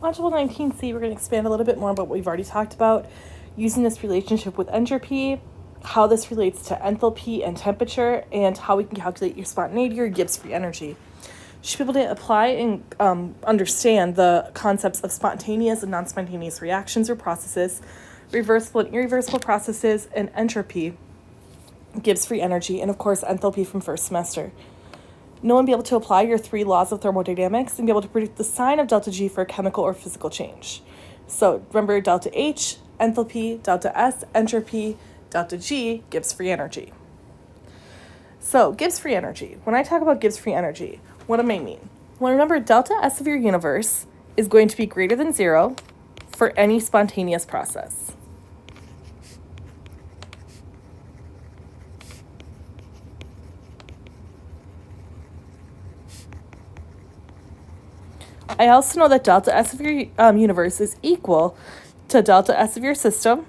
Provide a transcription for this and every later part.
Module 19C, we're going to expand a little bit more about what we've already talked about, using this relationship with entropy, how this relates to enthalpy and temperature, and how we can calculate your spontaneity or Gibbs free energy. You should be able to apply and understand the concepts of spontaneous and non-spontaneous reactions or processes, reversible and irreversible processes, and entropy, Gibbs free energy, and of course enthalpy from first semester. Know and be able to apply your 3 laws of thermodynamics and be able to predict the sign of delta G for a chemical or physical change. So remember delta H, enthalpy, delta S, entropy, delta G, Gibbs free energy. So Gibbs free energy. When I talk about Gibbs free energy, what do I mean? Well, remember delta S of your universe is going to be greater than 0 for any spontaneous process. I also know that delta S of your universe is equal to delta S of your system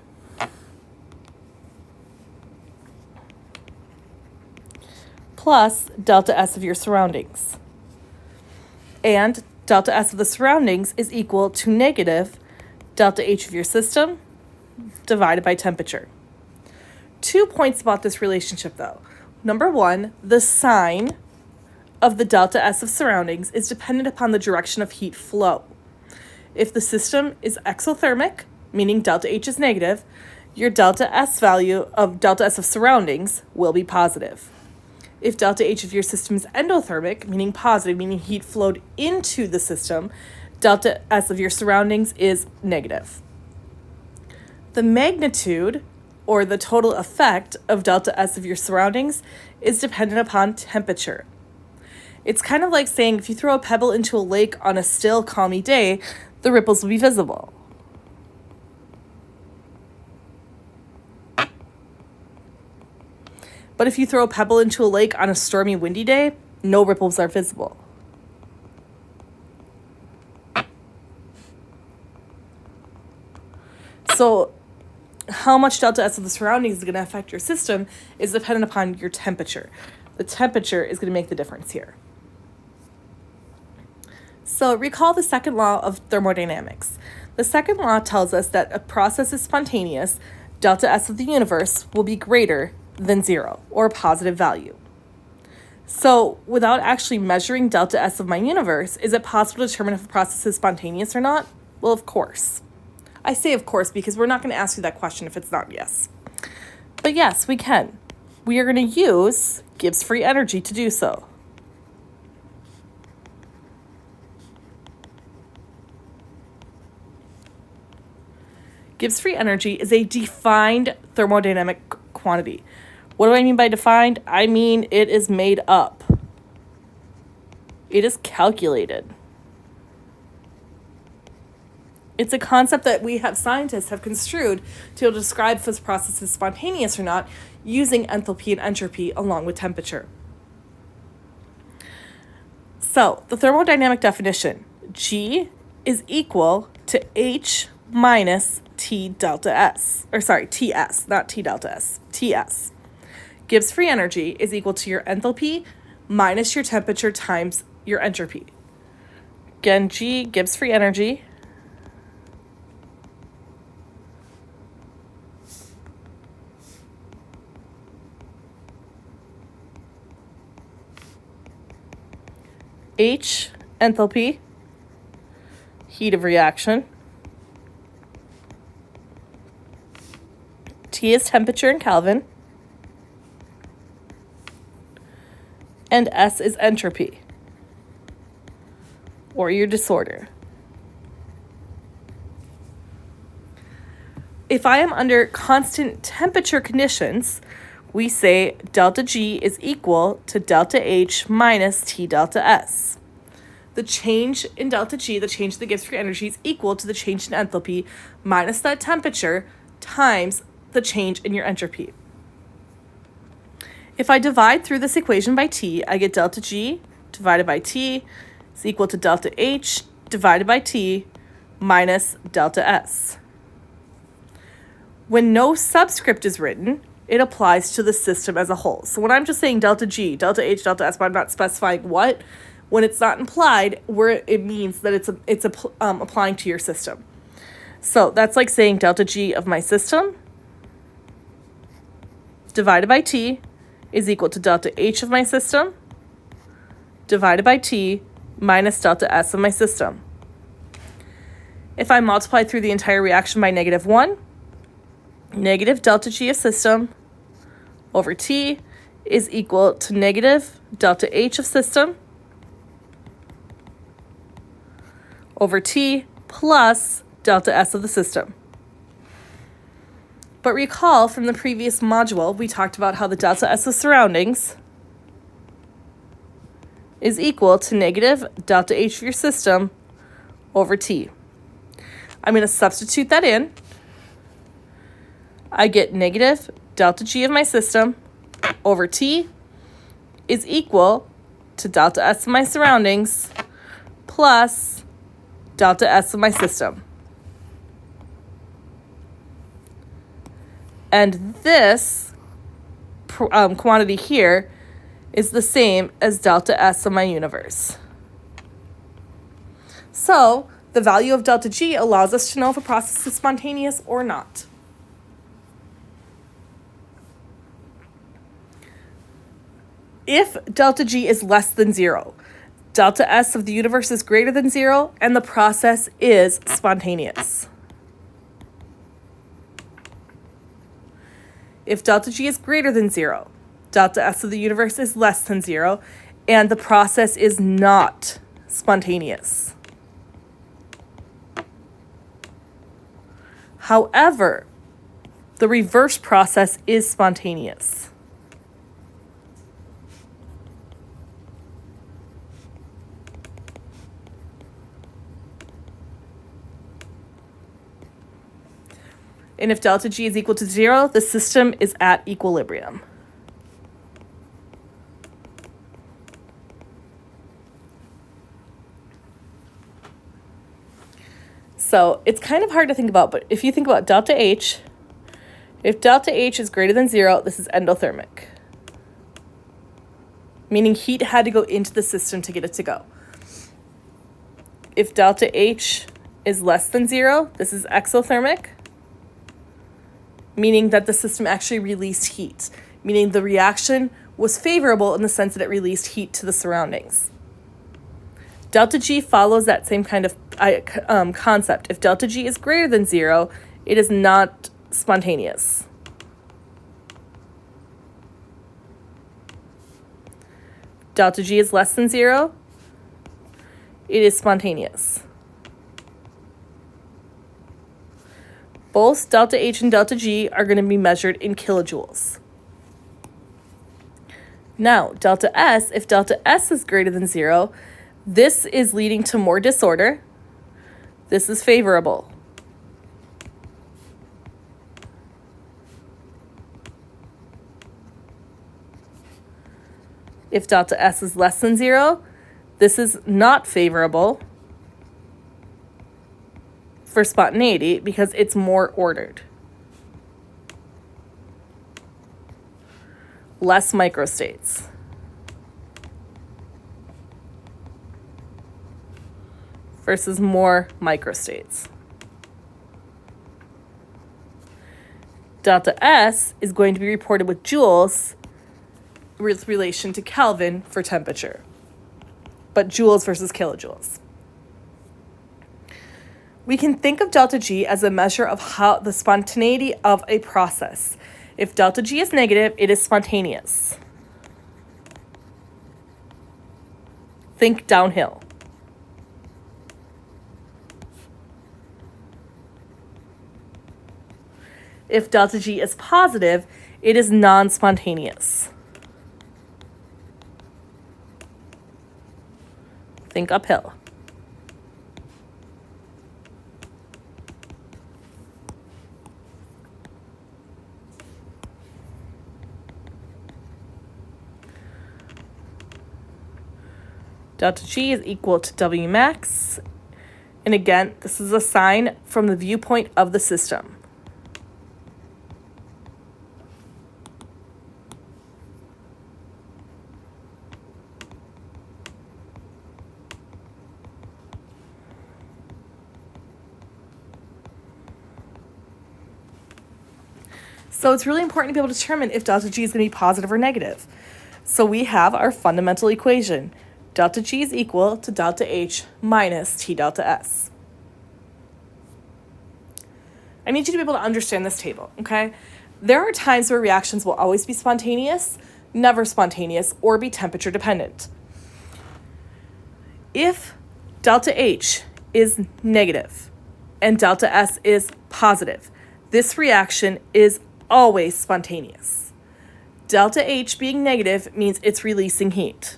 plus delta S of your surroundings. And delta S of the surroundings is equal to negative delta H of your system divided by temperature. 2 points about this relationship though. Number 1, the sign of the delta S of surroundings is dependent upon the direction of heat flow. If the system is exothermic, meaning delta H is negative, your delta S value of delta S of surroundings will be positive. If delta H of your system is endothermic, meaning positive, meaning heat flowed into the system, delta S of your surroundings is negative. The magnitude, or the total effect of delta S of your surroundings, is dependent upon temperature. It's kind of like saying if you throw a pebble into a lake on a still, calmy day, the ripples will be visible. But if you throw a pebble into a lake on a stormy, windy day, no ripples are visible. So how much delta S of the surroundings is going to affect your system is dependent upon your temperature. The temperature is going to make the difference here. So recall the second law of thermodynamics. The second law tells us that a process is spontaneous, delta S of the universe will be greater than 0, or a positive value. So without actually measuring delta S of my universe, is it possible to determine if a process is spontaneous or not? Well, of course. I say of course because we're not going to ask you that question if it's not yes. But yes, we can. We are going to use Gibbs free energy to do so. Gibbs free energy is a defined thermodynamic quantity. What do I mean by defined? I mean it is made up. It is calculated. It's a concept that scientists have construed to describe if this process is spontaneous or not using enthalpy and entropy along with temperature. So the thermodynamic definition, G is equal to H minus T delta S, TS, not T delta S, TS. Gibbs free energy is equal to your enthalpy minus your temperature times your entropy. Again, G, Gibbs free energy, H, enthalpy, heat of reaction, T is temperature in Kelvin, and S is entropy, or your disorder. If I am under constant temperature conditions, we say delta G is equal to delta H minus T delta S. The change in delta G, the change in the Gibbs free energy, is equal to the change in enthalpy minus that temperature times the change in your entropy. If I divide through this equation by T, I get delta G divided by T is equal to delta H divided by T minus delta S. When no subscript is written, it applies to the system as a whole. So when I'm just saying delta G, delta H, delta S, but I'm not specifying what, When it's not implied, where it means that it's applying to your system. So that's like saying delta G of my system divided by T is equal to delta H of my system divided by T minus delta S of my system. If I multiply through the entire reaction by -1, negative delta G of system over T is equal to negative delta H of system over T plus delta S of the system. But recall from the previous module, we talked about how the delta S of surroundings is equal to negative delta H of your system over T. I'm going to substitute that in. I get negative delta G of my system over T is equal to delta S of my surroundings plus delta S of my system. And this quantity here is the same as delta S of my universe. So the value of delta G allows us to know if a process is spontaneous or not. If delta G is less than 0, delta S of the universe is greater than 0, and the process is spontaneous. If delta G is greater than 0, delta S of the universe is less than 0, and the process is not spontaneous. However, the reverse process is spontaneous. And if delta G is equal to 0, the system is at equilibrium. So it's kind of hard to think about, but if you think about delta H, if delta H is greater than 0, this is endothermic, meaning heat had to go into the system to get it to go. If delta H is less than 0, this is exothermic, meaning that the system actually released heat, meaning the reaction was favorable in the sense that it released heat to the surroundings. Delta G follows that same kind of concept. If delta G is greater than 0, it is not spontaneous. Delta G is less than 0, it is spontaneous. Both delta H and delta G are going to be measured in kilojoules. Now, delta S, if delta S is greater than 0, this is leading to more disorder. This is favorable. If delta S is less than 0, this is not favorable for spontaneity because it's more ordered. Less microstates. Versus more microstates. Delta S is going to be reported with joules with relation to Kelvin for temperature, but joules versus kilojoules. We can think of delta G as a measure of how the spontaneity of a process. If delta G is negative, it is spontaneous. Think downhill. If delta G is positive, it is non-spontaneous. Think uphill. Delta G is equal to W max. And again, this is a sign from the viewpoint of the system. So it's really important to be able to determine if delta G is going to be positive or negative. So we have our fundamental equation. Delta G is equal to delta H minus T delta S. I need you to be able to understand this table, okay? There are times where reactions will always be spontaneous, never spontaneous, or be temperature dependent. If delta H is negative and delta S is positive, this reaction is always spontaneous. Delta H being negative means it's releasing heat.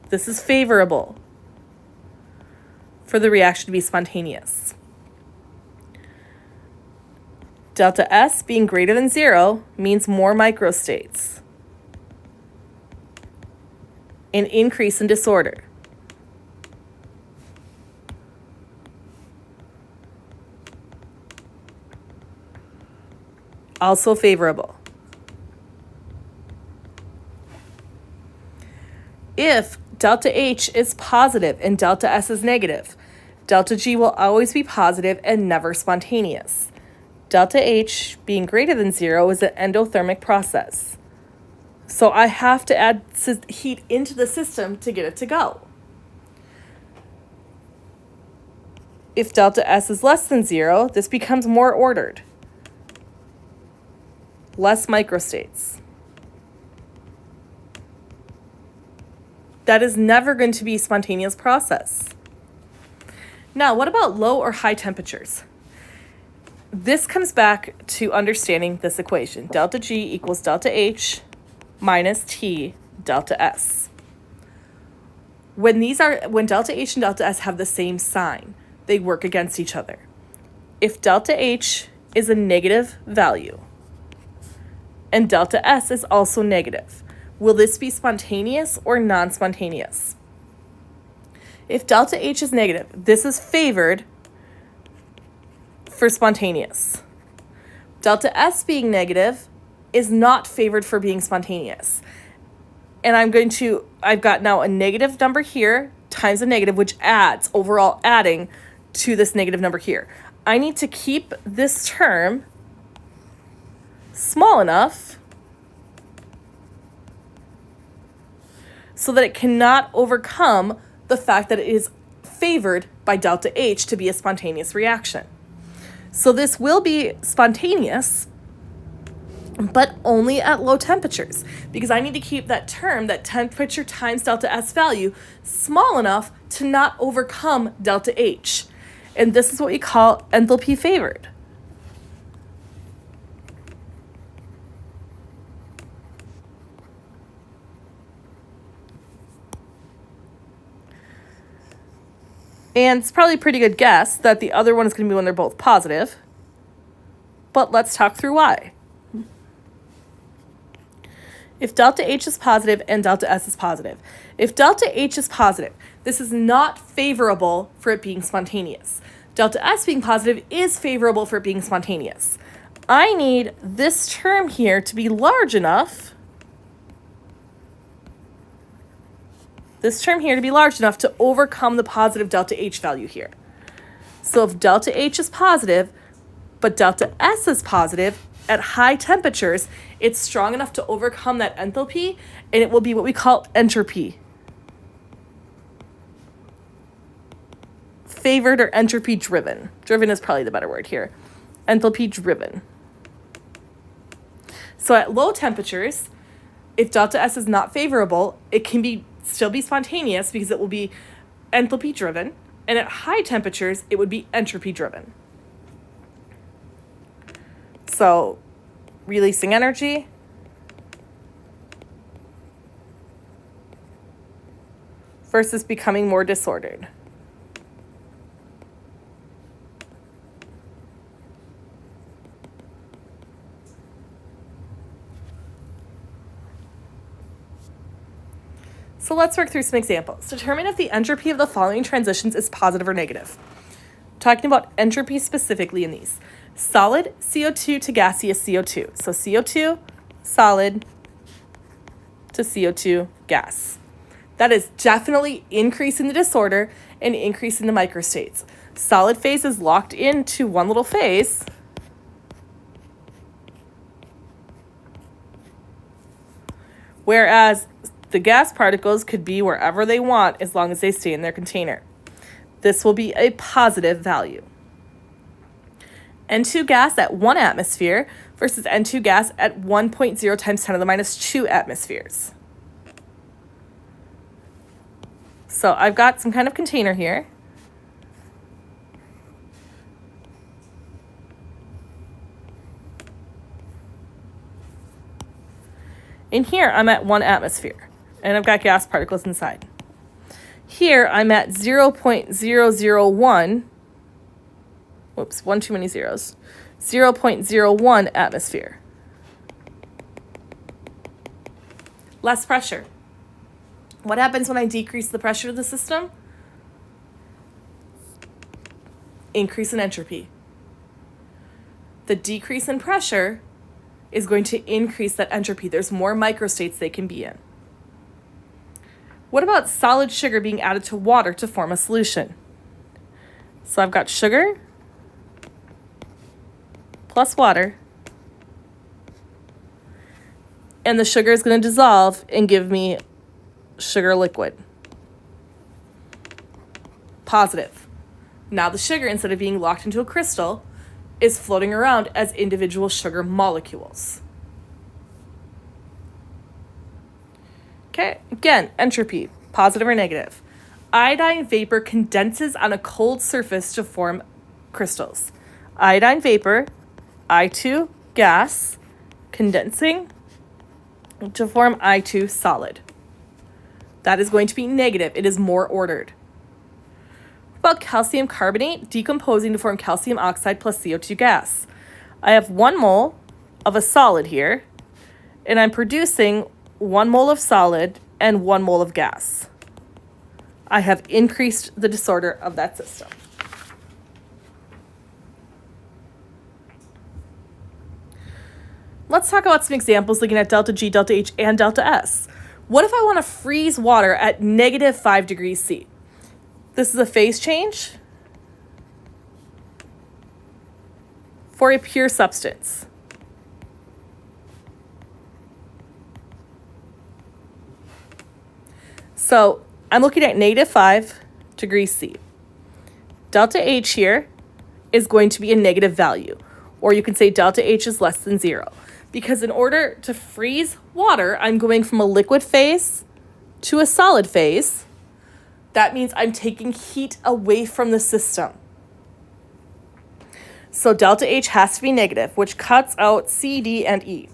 This is favorable for the reaction to be spontaneous. Delta S being greater than 0 means more microstates, an increase in disorder. Also favorable. If delta H is positive and delta S is negative, delta G will always be positive and never spontaneous. Delta H being greater than 0 is an endothermic process. So I have to add heat into the system to get it to go. If delta S is less than 0, this becomes more ordered. Less microstates. That is never going to be a spontaneous process. Now, what about low or high temperatures? This comes back to understanding this equation. Delta G equals delta H minus T delta S. When delta H and delta S have the same sign, they work against each other. If delta H is a negative value and delta S is also negative, will this be spontaneous or non-spontaneous? If delta H is negative, this is favored for spontaneous. Delta S being negative is not favored for being spontaneous. And I've got now a negative number here times a negative, which adds, overall adding to this negative number here. I need to keep this term small enough so that it cannot overcome the fact that it is favored by delta H to be a spontaneous reaction. So this will be spontaneous, but only at low temperatures, because I need to keep that term, that temperature times delta S value, small enough to not overcome delta H. And this is what we call enthalpy favored. And it's probably a pretty good guess that the other one is going to be when they're both positive. But let's talk through why. If delta H is positive and delta S is positive. If delta H is positive, this is not favorable for it being spontaneous. Delta S being positive is favorable for it being spontaneous. I need this term here to be large enough. This term here to be large enough to overcome the positive delta H value here. So if delta H is positive, but delta S is positive, at high temperatures, it's strong enough to overcome that enthalpy, and it will be what we call entropy. Favored or entropy driven. Driven is probably the better word here. Enthalpy driven. So at low temperatures, if delta S is not favorable, it can still be spontaneous because it will be enthalpy driven, and at high temperatures, it would be entropy driven. So, releasing energy versus becoming more disordered. So let's work through some examples. Determine if the entropy of the following transitions is positive or negative. Talking about entropy specifically in these. Solid CO2 to gaseous CO2. So CO2, solid to CO2, gas. That is definitely increasing the disorder and increasing the microstates. Solid phase is locked into one little phase. Whereas the gas particles could be wherever they want as long as they stay in their container. This will be a positive value. N2 gas at 1 atmosphere versus N2 gas at 1.0 times 10 to the minus 2 atmospheres. So I've got some kind of container here. In here, I'm at 1 atmosphere, and I've got gas particles inside. Here, I'm at 0.001, whoops, one too many zeros, 0.01 atmosphere. Less pressure. What happens when I decrease the pressure of the system? Increase in entropy. The decrease in pressure is going to increase that entropy. There's more microstates they can be in. What about solid sugar being added to water to form a solution? So I've got sugar plus water, and the sugar is going to dissolve and give me sugar liquid. Positive. Now the sugar, instead of being locked into a crystal, is floating around as individual sugar molecules. Okay, again, entropy, positive or negative. Iodine vapor condenses on a cold surface to form crystals. Iodine vapor, I2 gas, condensing to form I2 solid. That is going to be negative. It is more ordered. What about calcium carbonate decomposing to form calcium oxide plus CO2 gas? I have 1 mole of a solid here, and I'm producing 1 mole of solid and 1 mole of gas. I have increased the disorder of that system. Let's talk about some examples looking at delta G, delta H, and delta S. What if I want to freeze water at negative 5 degrees C? This is a phase change for a pure substance. So I'm looking at negative 5 degrees C. Delta H here is going to be a negative value, or you can say delta H is less than 0. Because in order to freeze water, I'm going from a liquid phase to a solid phase. That means I'm taking heat away from the system. So delta H has to be negative, which cuts out C, D, and E.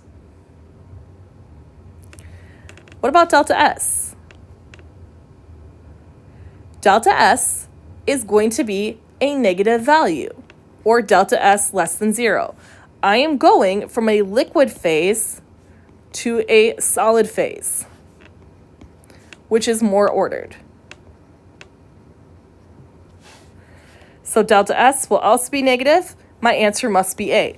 What about delta S? Delta S is going to be a negative value, or delta S less than 0. I am going from a liquid phase to a solid phase, which is more ordered. So delta S will also be negative. My answer must be A.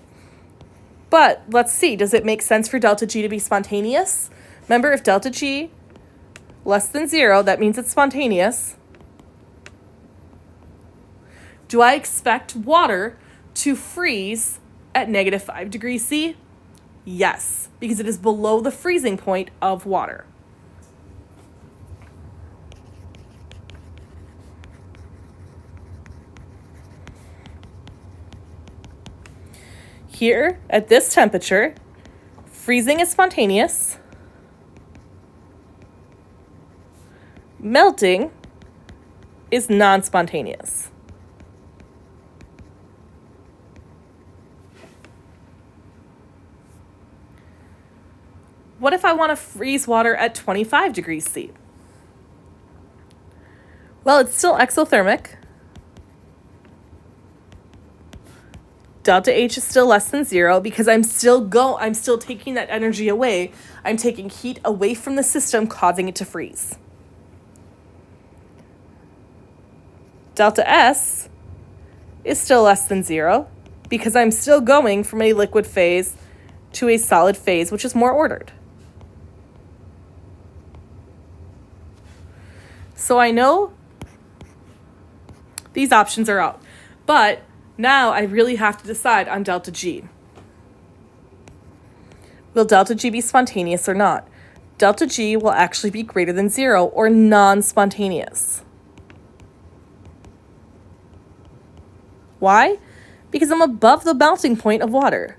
But let's see, does it make sense for delta G to be spontaneous? Remember, if delta G less than 0, that means it's spontaneous. Do I expect water to freeze at negative 5 degrees C? Yes, because it is below the freezing point of water. Here, at this temperature, freezing is spontaneous. Melting is non-spontaneous. What if I want to freeze water at 25 degrees C? Well, it's still exothermic. Delta H is still less than 0 because I'm still taking that energy away. I'm taking heat away from the system, causing it to freeze. Delta S is still less than 0 because I'm still going from a liquid phase to a solid phase, which is more ordered. So I know these options are out. But now I really have to decide on delta G. Will delta G be spontaneous or not? Delta G will actually be greater than 0 or non-spontaneous. Why? Because I'm above the melting point of water.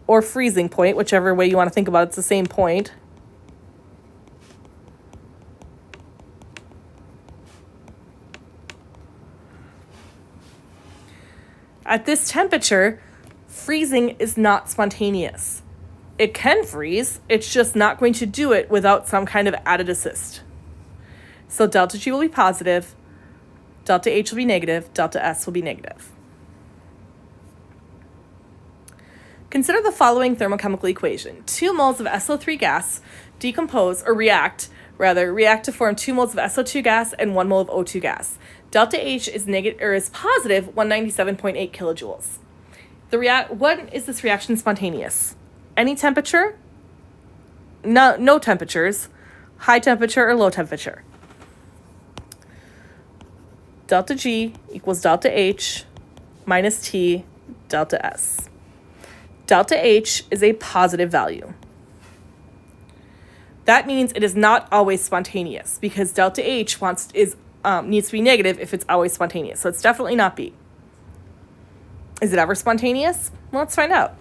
Or freezing point, whichever way you want to think about it, it's the same point. At this temperature, freezing is not spontaneous. It can freeze, it's just not going to do it without some kind of added assist. So delta G will be positive, delta H will be negative, delta S will be negative. Consider the following thermochemical equation. 2 moles of SO3 gas react to form 2 moles of SO2 gas and 1 mole of O2 gas. Delta H is positive 197.8 kilojoules. When is this reaction spontaneous? Any temperature? No temperatures. High temperature or low temperature. Delta G equals delta H minus T delta S. Delta H is a positive value. That means it is not always spontaneous because delta H needs to be negative if it's always spontaneous. So it's definitely not B. Is it ever spontaneous? Well, let's find out.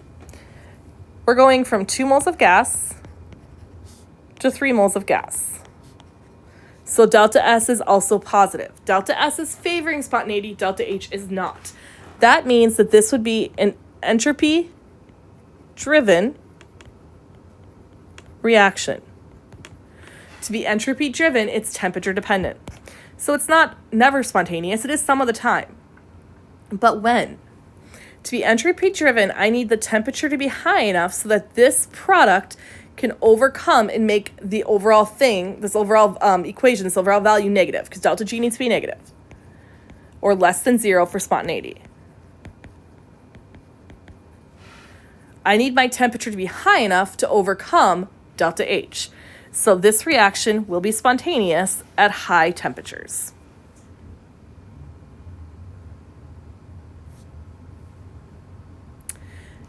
We're going from 2 moles of gas to 3 moles of gas. So delta S is also positive. Delta S is favoring spontaneity, delta H is not. That means that this would be an entropy-driven reaction. To be entropy-driven, it's temperature-dependent. So it's never spontaneous, it is some of the time. But when? To be entropy-driven, I need the temperature to be high enough so that this product can overcome and make the overall thing, this overall equation, this overall value negative, because delta G needs to be negative, or less than 0 for spontaneity. I need my temperature to be high enough to overcome delta H. So this reaction will be spontaneous at high temperatures.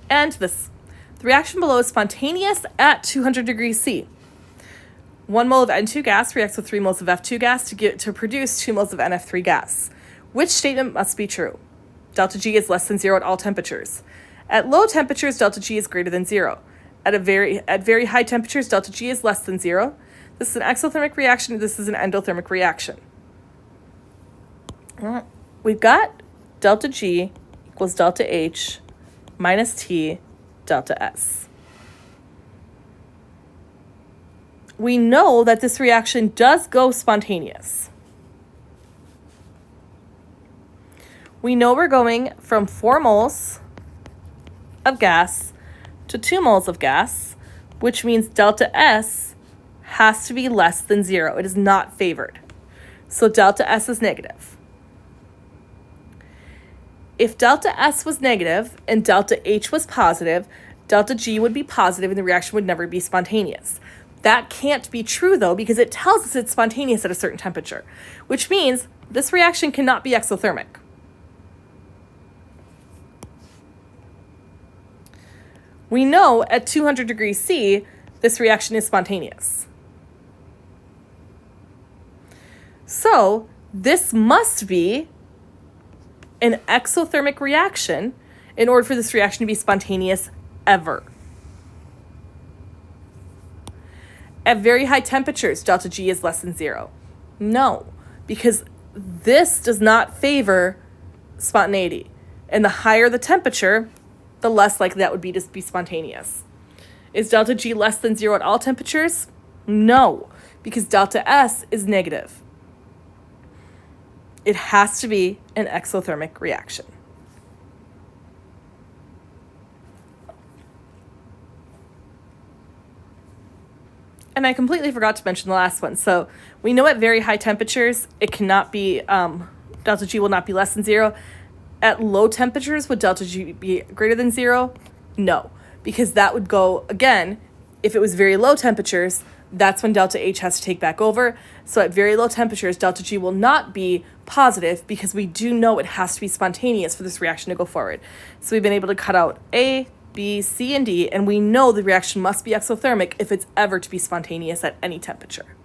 And the reaction below is spontaneous at 200 degrees C. 1 mole of N2 gas reacts with 3 moles of F2 gas to produce 2 moles of NF3 gas. Which statement must be true? Delta G is less than 0 at all temperatures. At low temperatures, delta G is greater than 0. At very high temperatures, delta G is less than 0. This is an exothermic reaction. This is an endothermic reaction. We've got delta G equals delta H minus T delta S. We know that this reaction does go spontaneous. We know we're going from 4 moles of gas to 2 moles of gas, which means delta S has to be less than 0. It is not favored. So delta S is negative. If delta S was negative and delta H was positive, delta G would be positive and the reaction would never be spontaneous. That can't be true though, because it tells us it's spontaneous at a certain temperature, which means this reaction cannot be exothermic. We know at 200 degrees C, this reaction is spontaneous. So this must be an exothermic reaction in order for this reaction to be spontaneous ever. At very high temperatures, delta G is less than 0. No, because this does not favor spontaneity. And the higher the temperature, the less likely that would be to be spontaneous. Is delta G less than 0 at all temperatures? No, because delta S is negative. It has to be an exothermic reaction. And I completely forgot to mention the last one. So we know at very high temperatures, it cannot be, delta G will not be less than 0. At low temperatures, would delta G be greater than 0? No, because that would go, again, if it was very low temperatures, that's when delta H has to take back over. So at very low temperatures, delta G will not be positive because we do know it has to be spontaneous for this reaction to go forward. So we've been able to cut out A, B, C, and D, and we know the reaction must be exothermic if it's ever to be spontaneous at any temperature.